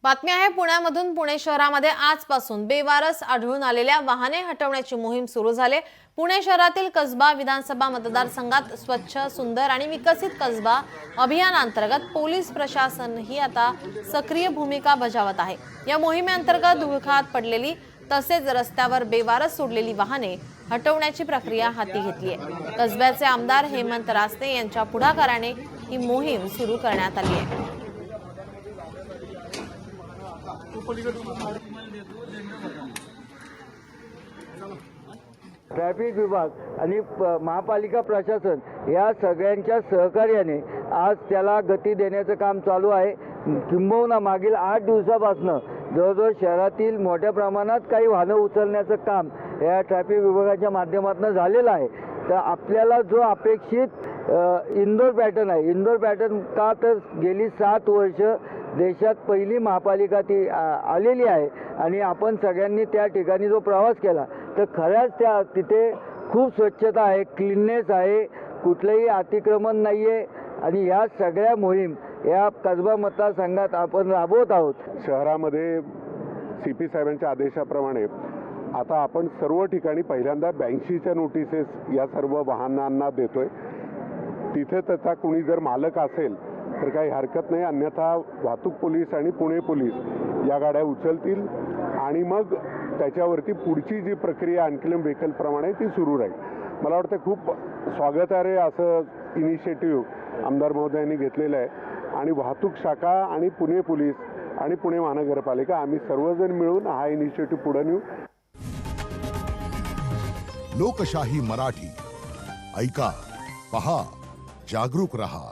बातमी आहे पुण्यामधून। पुणे शहरामध्ये आजपासून बेवारस आढळून आलेल्या वाहने हटवण्याची मोहीम सुरू झाली। पुणे शहरातील कसबा विधानसभा मतदारसंघात स्वच्छ सुंदर आणि विकसित कसबा अभियानांतर्गत पोलीस प्रशासनही आता सक्रिय भूमिका बजावत आहे। या मोहिमेअंतर्गत धुळखात पडलेली तसेच रस्त्यावर बेवारस सोडलेली वाहने हटवण्याची प्रक्रिया हाती घेतली आहे। कसब्याचे आमदार हेमंत रासने यांच्या पुढाकाराने ही मोहीम सुरू करण्यात आली आहे। ट्रॅफिक विभाग आणि महापालिका प्रशासन या सगळ्यांच्या सहकार्याने आज त्याला गती देण्याचं काम चालू आहे। किंबहुना मागील 8 दिवसापासून जवळजवळ शहरातील मोठ्या प्रमाणात काही वाहनं उचलण्याचं काम या ट्रॅफिक विभागाच्या माध्यमातून झालेलं आहे। तर आपल्याला जो अपेक्षित इंदोर पॅटर्न आहे, इंदोर पॅटर्न का तर गेली 7 वर्ष देशात पहिली महापालिका ती आलेली आहे आणि आपण सगळ्यांनी त्या ठिकाणी जो प्रवास केला तर खरंच त्या तिथे खूप स्वच्छता आहे, क्लीननेस आहे, कुठलंही अतिक्रमण नाही आहे आणि या सगळ्या मोहीम या कसबा मतदारसंघात आपण राबवत आहोत। शहरामध्ये CP साहेबांच्या आदेशाप्रमाणे आता आपण सर्व ठिकाणी पहिल्यांदा 82च्या नोटिसेस या सर्व वाहनांना देतोय। तिथे त्याचा कोणी जर मालक असेल तर काही हरकत नाही, अन्यथा वाहतूक पोलीस आणि पुणे पोलीस या गाड्या उचलतील आणि मग त्याच्यावरती पुढची जी प्रक्रिया अनक्लेम व्हेकल प्रमाणे ती सुरू राहील। मला वाटतं खूप स्वागतार्ह असं इनिशिएटिव्ह आमदार महोदयांनी घेतलेलं आहे आणि वाहतूक शाखा आणि पुणे पोलीस आणि पुणे महानगरपालिका आम्ही सर्वजण मिळून हा इनिशिएटिव्ह पुढे नेऊ। लोकशाही मराठी ऐका, पहा, जागरूक रहा।